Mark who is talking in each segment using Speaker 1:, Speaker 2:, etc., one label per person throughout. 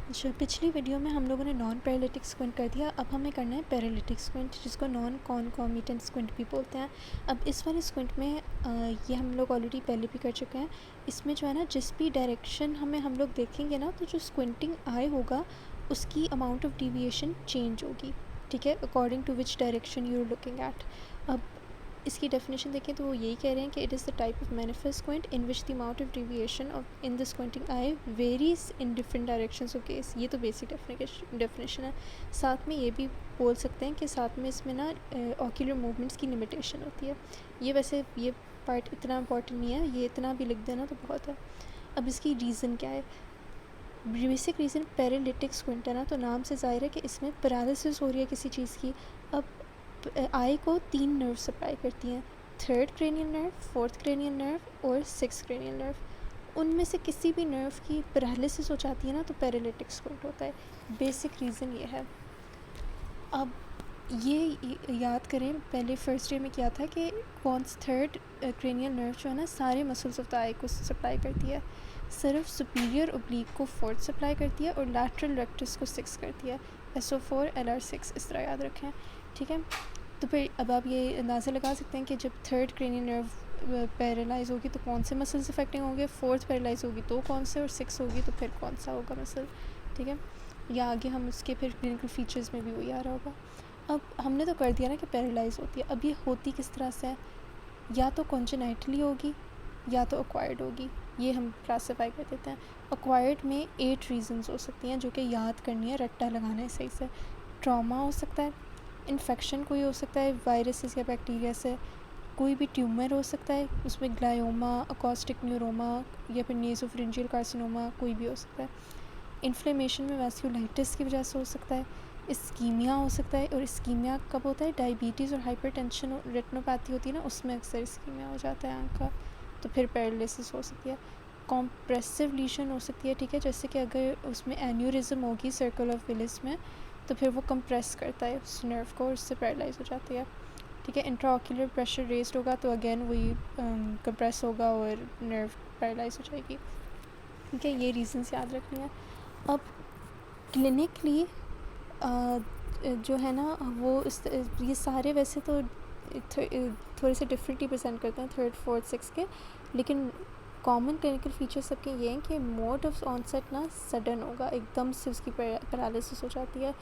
Speaker 1: अच्छा, पिछली वीडियो में हम लोगों ने नॉन पैरालिटिक स्क्विंट कर दिया। अब हमें करना है पैरालिटिक स्क्विंट, जिसको नॉन कॉन्कॉमिटेंट स्क्विंट भी बोलते हैं। अब इस वाले स्क्विंट में ये हम लोग ऑलरेडी पहले भी कर चुके हैं। इसमें जो है ना, जिस भी डायरेक्शन हम लोग देखेंगे ना, तो जो स्क्विंटिंग आई होगा उसकी अमाउंट ऑफ डिविएशन चेंज होगी, ठीक है, according to which direction you are looking at. अब इसकी डेफिनेशन देखें तो वो यही कह रहे हैं कि it is the type of manifest squint in which the amount of deviation of in the squinting eye varies in different directions of case. ये तो बेसिक डेफिनेशन है। साथ में ये भी बोल सकते हैं कि साथ में इसमें ना ऑक्यूलर मूवमेंट्स की लिमिटेशन होती है। ये वैसे ये पार्ट इतना इंपॉर्टेंट नहीं है, ये इतना भी लिख देना तो बहुत है। अब इसकी रीज़न क्या है? बेसिक रीज़न पैरालिटिक स्क्विंट है ना, तो नाम से ज़ाहिर है कि इसमें पैरालिसिस हो रही है किसी चीज़ की। अब आई को 3 नर्व सप्लाई करती हैं, third cranial nerve, fourth cranial nerve और सिक्स्थ क्रेनियल नर्व। उनमें से किसी भी नर्व की पैरालिसिस हो जाती है ना, तो पैरालिटिक स्क्विंट होता है। बेसिक रीज़न ये है। अब ये याद करें, पहले फर्स्ट डे में क्या था कि कौन थर्ड क्रेनियल नर्व जो है ना, सारे मसल्स ऑफ द आई को सप्लाई करती है। सिर्फ सुपीरियर ओब्लिक को फोर्थ सप्लाई करती है और लैटरल रेक्टस को सिक्स करती है। SO4 LR6 इस तरह याद रखें, ठीक है। तो फिर अब आप ये अंदाज़ा लगा सकते हैं कि जब थर्ड क्रेनियल नर्व पैरालाइज होगी तो कौन से मसल्स अफेक्टिंग होंगे, फोर्थ पैरालाइज होगी तो कौन से, और सिक्स होगी तो फिर कौन सा होगा मसल, ठीक है। या आगे हम उसके फिर क्लिनिकल फीचर्स में भी वही आ रहा होगा। अब हमने तो कर दिया ना कि पैरालाइज होती है। अब ये होती किस तरह से है? या तो कॉन्जेनाइटली होगी या तो एक्वायर्ड होगी। ये हम क्लासीफाई कर देते हैं। एक्वायर्ड में 8 रीजंस हो सकती हैं जो कि याद करनी है, रट्टा लगाना है सही से। ट्रॉमा हो सकता है, इन्फेक्शन कोई हो सकता है वायरसेस या बैक्टीरिया से, कोई भी ट्यूमर हो सकता है, उसमें ग्लायोमा, अकॉस्टिक न्यूरोमा या फिर नेसोफिरिंजियल कार्सिनोमा कोई भी हो सकता है। इन्फ्लेमेशन में वैस्कुलाइटिस की वजह से हो सकता है। इस्कीमिया हो सकता है, और इस्कीमिया कब होता है? डायबिटीज़ और हाइपरटेंशन रेटिनोपैथी होती है ना, उसमें अक्सर इस्कीमिया हो जाता है आँख का, तो फिर पैरालिसिस हो सकती है। कॉम्प्रेसिव लीशन हो सकती है, ठीक है, जैसे कि अगर उसमें एन्यूरिज्म होगी सर्कल ऑफ विलिस में, तो फिर वो कंप्रेस करता है उस नर्व को और उससे पैरालाइज हो जाती है, ठीक है। इंट्राऑक्यूलर प्रेशर रेस्ड होगा तो अगेन वही कंप्रेस होगा और नर्व पैरालाइज हो जाएगी, ठीक है। ये रीजंस याद रखनी है। अब क्लिनिकली जो है ना, वो ये सारे वैसे तो थोड़े से डिफरेंटली प्रेजेंट करते हैं थर्ड फोर्थ सिक्स के, लेकिन कॉमन क्लिनिकल फीचर्स सबके ये हैं कि मोड ऑफ ऑनसेट ना सडन होगा, एकदम से उसकी पैरालिसिस हो जाती है।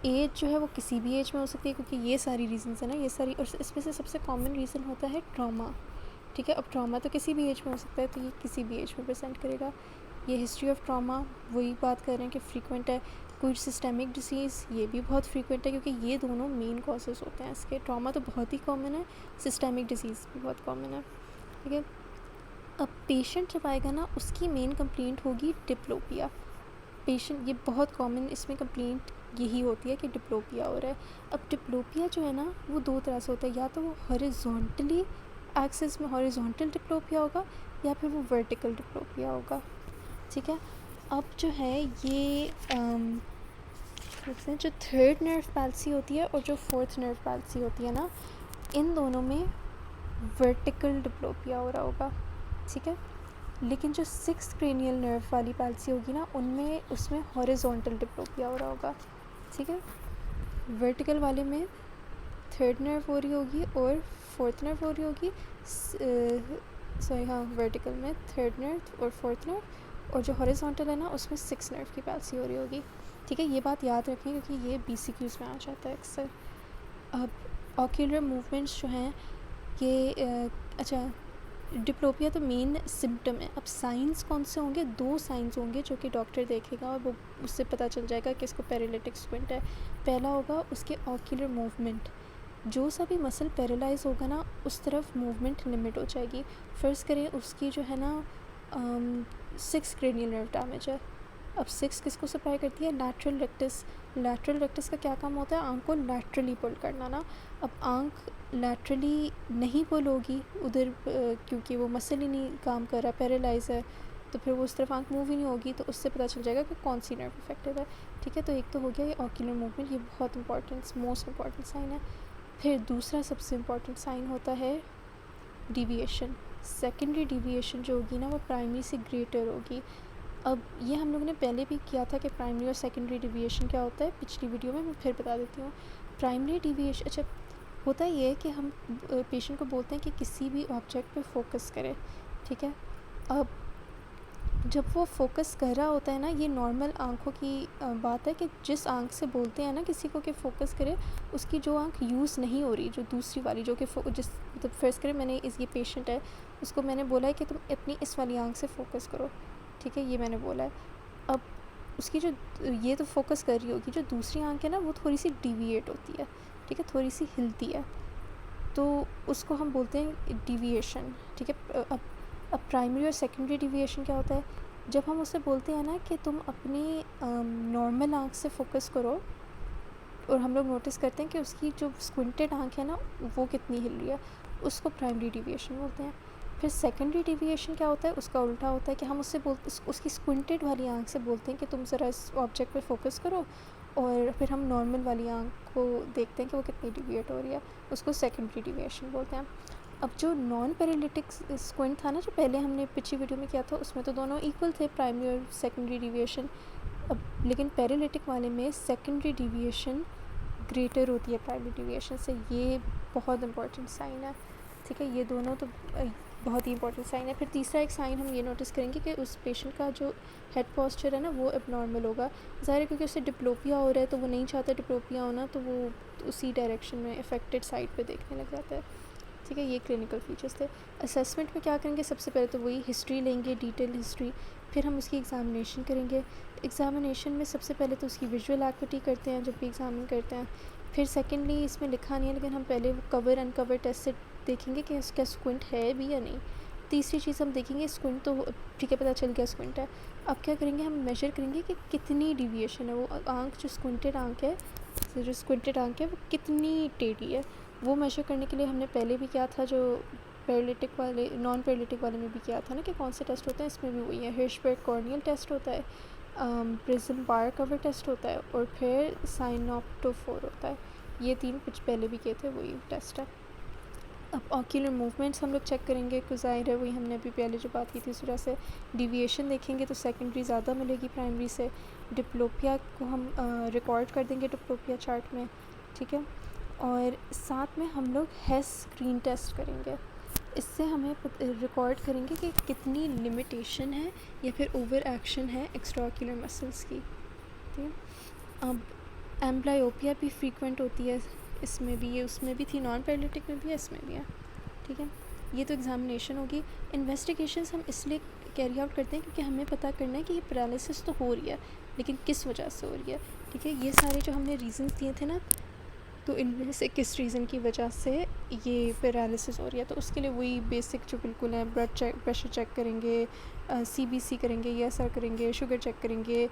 Speaker 1: एज जो है वो किसी भी एज में हो सकती है, क्योंकि ये सारी रीजंस है ना, ये सारी, और इसमें से सबसे कॉमन रीज़न होता है ट्रॉमा, ठीक है। अब ट्रॉमा तो किसी भी एज में हो सकता है, तो ये किसी भी एज में प्रेजेंट करेगा। ये हिस्ट्री ऑफ ट्रॉमा वही बात कर रहे हैं कि फ्रीक्वेंट है। कोई सिस्टेमिक डिसीज़, ये भी बहुत फ्रीक्वेंट है, क्योंकि ये दोनों मेन कॉजेज़ होते हैं इसके। ट्रॉमा तो बहुत ही कॉमन है, सिस्टेमिक डिसीज़ भी बहुत कॉमन है, ठीक है। अब पेशेंट जब आएगा ना, उसकी मेन कंप्लेंट होगी डिप्लोपिया। पेशेंट, ये बहुत कॉमन इसमें कंप्लेंट यही होती है कि डिप्लोपिया हो रहा है। अब डिप्लोपिया जो है ना, वो 2 तरह से होता है, या तो वो हॉरिजॉन्टली एक्सिस में हॉरिजॉन्टल डिप्लोपिया होगा, या फिर वो वर्टिकल डिप्लोपिया होगा, ठीक है। अब जो है ये जो थर्ड नर्व पैल्सी होती है और जो फोर्थ नर्व पैल्सी होती है ना, इन दोनों में वर्टिकल डिप्लोपिया हो रहा होगा, ठीक है। लेकिन जो सिक्स्थ क्रेनियल नर्व वाली पैल्सी होगी ना, उनमें उसमें हॉरिजॉन्टल डिप्लोपिया हो रहा होगा, ठीक है। वर्टिकल वाले में थर्ड नर्व हो रही होगी और फोर्थ नर्व हो रही होगी, सॉरी हाँ, वर्टिकल में थर्ड नर्व और फोर्थ नर्व, और जो हॉरिजॉन्टल है ना, उसमें सिक्स नर्व की पैल्सी हो रही होगी, ठीक है। ये बात याद रखें क्योंकि ये BCQs में आ जाता है अक्सर। अब ऑक्यूलर मूवमेंट्स जो हैं ये अच्छा, डिप्लोपिया तो मेन सिम्टम है। अब साइंस कौन से होंगे? 2 साइंस होंगे जो कि डॉक्टर देखेगा और वो उससे पता चल जाएगा कि इसको पैरालिटिक स्क्विंट है। पहला होगा उसके ऑक्यूलर मूवमेंट, जो सा भी मसल पैरालाइज होगा ना, उस तरफ मूवमेंट लिमिट हो जाएगी। फ़र्ज़ करें उसकी जो है ना 6 क्रेनियल नर्व डैमेज है। अब 6 किसको सप्लाई करती है? Lateral rectus. लैटरल रेक्टस का क्या काम होता है? आँख को लैटरली पुल करना ना। अब आँख लैटरली नहीं पुल होगी उधर, क्योंकि वो मसल ही नहीं काम कर रहा, पैरालाइज है, तो फिर वो उस तरफ आँख मूव ही नहीं होगी, तो उससे पता चल जाएगा कि कौन सी नर्व इफेक्टेड है, ठीक है। तो एक तो हो गया ये ऑक्यूलर मूवमेंट, ये बहुत इंपॉर्टेंट, मोस्ट इंपॉर्टेंट साइन है। फिर दूसरा सबसे इम्पॉर्टेंट साइन होता है डिविएशन। सेकेंडरी डिविएशन जो होगी ना, वो प्राइमरी से ग्रेटर होगी। अब ये हम लोगों ने पहले भी किया था कि प्राइमरी और सेकेंडरी डिविएशन क्या होता है, पिछली वीडियो में मैं फिर बता देती हूँ। प्राइमरी डिविएशन, अच्छा, होता ये है कि हम पेशेंट को बोलते हैं कि किसी भी ऑब्जेक्ट पे फोकस करे, ठीक है। अब जब वो फोकस कर रहा होता है ना, ये नॉर्मल आँखों की बात है कि जिस आँख से बोलते हैं ना किसी को कि फ़ोकस करे, उसकी जो आँख यूज़ नहीं हो रही, जो दूसरी वाली जो कि जिस मतलब फ़र्ज़ करें मैंने ये पेशेंट है, उसको मैंने बोला है कि तुम अपनी इस वाली आँख से फ़ोकस करो, ठीक है, ये मैंने बोला है। अब उसकी जो ये तो फोकस कर रही होगी, जो दूसरी आँख है ना वो थोड़ी सी डिविएट होती है, ठीक है, थोड़ी सी हिलती है, तो उसको हम बोलते हैं डिविएशन, ठीक है। अब प्राइमरी और सेकेंडरी डिविएशन क्या होता है, जब हम उससे बोलते हैं ना कि तुम अपनी नॉर्मल आँख से फोकस करो, और हम लोग नोटिस करते हैं कि उसकी जो स्क्विंटेड आँख है ना वो कितनी हिल रही है, उसको प्राइमरी डिविएशन बोलते हैं। फिर सेकेंडरी डिविएशन क्या होता है, उसका उल्टा होता है कि हम उससे उसकी स्क्विंटेड वाली आँख से बोलते हैं कि तुम ज़रा इस ऑब्जेक्ट पे फोकस करो, और फिर हम नॉर्मल वाली आँख को देखते हैं कि वो कितनी डिविएट हो रही है, उसको सेकेंडरी डिविएशन बोलते हैं। अब जो नॉन पैरालिटिक स्क्विंट था ना, जो पहले हमने पिछली वीडियो में किया था, उसमें तो दोनों इक्वल थे, प्राइमरी और सेकेंडरी डिविएशन। अब लेकिन पैरालिटिक वाले में सेकेंडरी डिविएशन ग्रेटर होती है प्राइमरी डिविएशन से, ये बहुत इंपॉर्टेंट साइन है, ठीक है, ये दोनों तो बहुत ही इंपॉर्टेंट साइन है। फिर तीसरा एक साइन हम ये नोटिस करेंगे कि उस पेशेंट का जो हेड पोस्चर है ना वो एबनॉर्मल होगा, ज़ाहिर है क्योंकि उससे डिप्लोपिया हो रहा है, तो वो नहीं चाहता डिप्लोपिया होना, तो वो उसी डायरेक्शन में अफेक्टेड साइड पे देखने लग जाता है, ठीक है। ये क्लिनिकल फीचर्स थे। असेसमेंट में क्या करेंगे, सबसे पहले तो वही हिस्ट्री लेंगे, डिटेल हिस्ट्री, फिर हम उसकी एग्ज़ामिनेशन करेंगे। एग्ज़ामिनेशन में सबसे पहले तो उसकी विजुअल एक्टिविटी करते हैं जब भी एग्ज़ामिन करते हैं, फिर सेकेंडली इसमें लिखा नहीं है लेकिन हम पहले वो कवर अनकवर टेस्ट से देखेंगे कि उसका स्क्विंट है भी या नहीं। तीसरी चीज़ हम देखेंगे स्क्विंट तो ठीक है, पता चल गया स्क्विंट है, अब क्या करेंगे, हम मेजर करेंगे कि कितनी डिविएशन है, वो आँख जो स्क्विंटेड आँख है, जो स्क्विंटेड आँख है वो कितनी टेढ़ी है। वो मेजर करने के लिए हमने पहले भी किया था, जो पैरालिटिक वाले नॉन पैरालिटिक वाले में भी किया था ना, कि कौन से टेस्ट होते हैं, इसमें भी वही है, हिर्शबर्ग कॉर्नियल टेस्ट होता है, प्रिज्म बार कवर टेस्ट होता है, और फिर साइनोप्टोफोर होता है। ये तीन कुछ पहले भी किए थे, वही टेस्ट है। अब ऑक्यूलर मूवमेंट्स हम लोग चेक करेंगे, कुछ ज़ाहिर है वही हमने अभी पहले जो बात की थी उस वजह से डिविएशन देखेंगे तो सेकेंडरी ज़्यादा मिलेगी प्राइमरी से। डिप्लोपिया को हम रिकॉर्ड कर देंगे डिप्लोपिया चार्ट में, ठीक है। और साथ में हम लोग हेस स्क्रीन टेस्ट करेंगे, इससे हमें रिकॉर्ड करेंगे कि कितनी लिमिटेशन है या फिर ओवर एक्शन है एक्स्ट्राऑक्यूलर मसल्स की, ठीक है। अब एम्ब्लायोपिया भी फ्रीक्वेंट होती है, इसमें भी, ये उसमें भी थी, नॉन पैरालिटिक में भी है, इसमें भी है, ठीक है। ये तो एग्जामिनेशन होगी। इन्वेस्टिगेशंस हम इसलिए कैरी आउट करते हैं क्योंकि हमें पता करना है कि ये पैरालिसिस तो हो रही है लेकिन किस वजह से हो रही है, ठीक है। ये सारे जो हमने रीज़न्स दिए थे ना, तो इनमें से किस रीज़न की वजह से ये पैरालिसिस हो रही है, तो उसके लिए वही बेसिक जो बिल्कुल है, ब्लड चेक, प्रेशर चेक करेंगे, CBC करेंगे, ESR करेंगे, शुगर चेक करेंगे,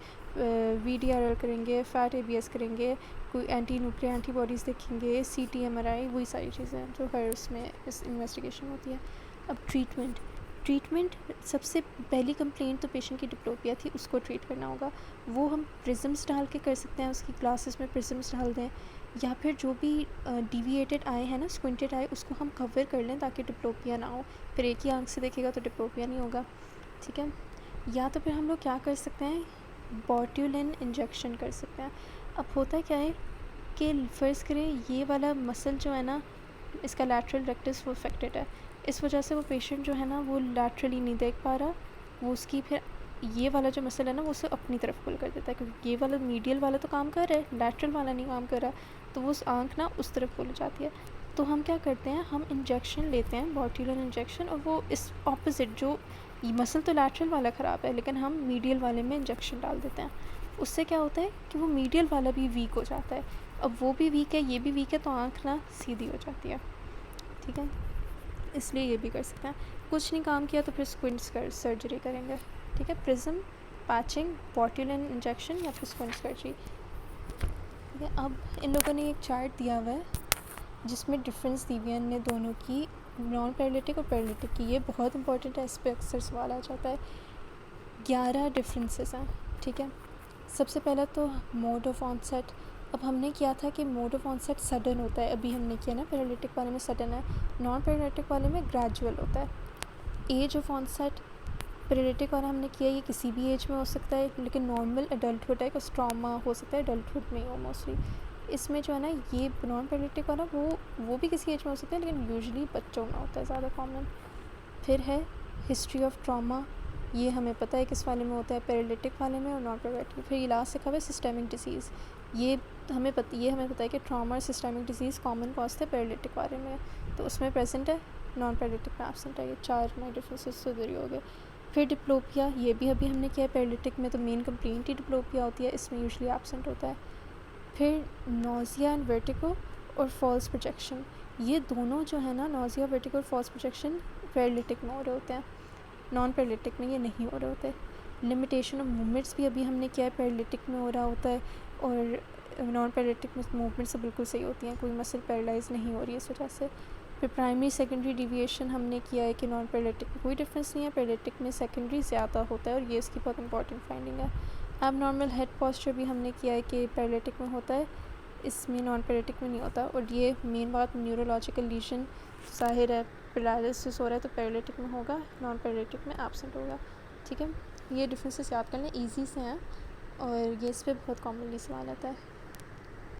Speaker 1: VDRL करेंगे, फैट ABS करेंगे, कोई एंटी न्यूक्लियर एंटीबॉडीज़ देखेंगे, CT MRI, वही सारी चीज़ें हैं जो हर उसमें इस इन्वेस्टिगेशन होती है। अब ट्रीटमेंट सबसे पहली कंप्लेंट तो पेशेंट की डिप्लोपिया थी, उसको ट्रीट करना होगा। वो हम प्रिज्म्स डाल के कर सकते हैं, उसकी ग्लासेस में प्रिज्म्स डाल दें, या फिर जो भी डिविएटेड आई है ना, स्क्विंटेड आई, उसको हम कवर कर लें ताकि डिप्लोपिया ना हो। फिर एक ही आंख से देखेगा तो डिप्लोपिया नहीं होगा, ठीक है। या तो फिर हम लोग क्या कर सकते हैं, बोट्यूलिन इंजेक्शन कर सकते हैं। अब होता क्या है कि फ़र्ज़ करें ये वाला मसल जो है ना, इसका लैटरल रेक्टस वो अफेक्टेड है, इस वजह से वो पेशेंट जो है ना वो लैटरली नहीं देख पा रहा, वो उसकी फिर ये वाला जो मसल है ना वो उसे अपनी तरफ पुल कर देता है, क्योंकि ये वाला मीडियल वाला तो काम कर रहा है, लैटरल वाला नहीं काम कर रहा, तो वो उस आँख ना उस तरफ पुल हो जाती है। तो हम क्या करते हैं, हम इंजेक्शन लेते हैं, बोट्यूलिन इंजेक्शन, और वो इस ऑपोजिट जो मसल तो लैटरल वाला ख़राब है लेकिन हम मीडियल वाले में इंजेक्शन डाल देते हैं। उससे क्या होता है कि वो मीडियल वाला भी वीक हो जाता है, अब वो भी वीक है, ये भी वीक है, तो आँख ना सीधी हो जाती है, ठीक है। इसलिए ये भी कर सकते हैं। कुछ नहीं काम किया तो फिर स्क्विंट्स कर सर्जरी करेंगे, ठीक है। प्रिज्म, पैचिंग, बोट्यूलिन इंजेक्शन या फिर स्क्विंट सर्जरी, ठीक है। अब इन लोगों ने एक चार्ट दिया हुआ है जिसमें डिफरेंस दी हुई है इनने दोनों की, नॉन पैरालिटिक और पैरालिटिक की। ये बहुत इंपॉर्टेंट है, इस पर अक्सर सवाल आ जाता है। 11 डिफरेंसेस हैं, ठीक है। सबसे पहला तो मोड ऑफ ऑनसेट। अब हमने किया था कि मोड ऑफ ऑनसेट सडन होता है, अभी हमने किया ना पैरालिटिक वाले में सडन है, नॉन पैरालिटिक वाले में ग्रेजुअल होता है। एज ऑफ ऑनसेट, पैरालिटिक और हमने किया, ये किसी भी एज में हो सकता है, लेकिन नॉर्मल एडल्टहुड है, कुछ ट्रॉमा हो सकता है एडल्टहुड में ही हो मोस्टली। इसमें जो है ना ये नॉन पैरालिटिक और ना वो भी किसी एज में हो सकता है, लेकिन यूजुअली बच्चों में होता है ज़्यादा कॉमन। फिर है हिस्ट्री ऑफ ट्रॉमा, ये हमें पता है किस वाले में होता है, पैरालिटिक वाले में और नॉन पैरालिटिक। फिर ये लास्ट लिखा हुआ है सिस्टेमिक डिसीज़, ये हमें पता है कि ट्रॉमा और सिस्टेमिक डिसीज़ कॉमन कॉज थे पैरालिटिक वाले में, तो उसमें प्रेजेंट है, नॉन पैरालिटिक में एब्सेंट है। ये 4 में डिफरेंसेस तो ज़रूरी हो गए। फिर डिप्लोपिया, ये भी अभी हमने किया है, पैरालिटिक में तो मेन कंप्लेंट ही डिप्लोपिया होती है, इसमें यूजुअली एब्सेंट होता है। फिर नोज़िया एंड वर्टिगो और फॉल्स प्रोजेक्शन, ये दोनों जो है ना, नोज़िया, वर्टिगो और फॉल्स प्रोजेक्शन पैरालिटिक में हो रहे होते हैं, नॉन पैरालिटिक में ये नहीं हो रहे होते। लिमिटेशन ऑफ मूवमेंट्स भी अभी हमने किया है, पैरालिटिक में हो रहा होता है, और नॉन पैरालिटिक में मूवमेंट्स बिल्कुल सही होती हैं, कोई मसल पैरालाइज नहीं हो रही है इस वजह से। फिर प्राइमरी सेकेंडरी डिविएशन हमने किया है कि नॉन पैरालिटिक में कोई डिफरेंस नहीं है, पैरालिटिक में सेकेंडरी ज़्यादा होता है, और ये इसकी बहुत इंपॉर्टेंट फाइंडिंग है। अब नॉर्मल हेड पोस्चर भी हमने किया है कि पैरालिटिक में होता है, इसमें नॉन पैरालिटिक में नहीं होता, और ये मेन बात न्यूरोलॉजिकल लीजन ज़ाहिर है पैरालिसिस हो रहा है तो पैरालिटिक में होगा, नॉन पैरालिटिक में एब्सेंट होगा। ठीक है, ये डिफरेंसेस याद कर लें, ईजी से हैं और ये इस पर बहुत कॉमनली सवाल आता है।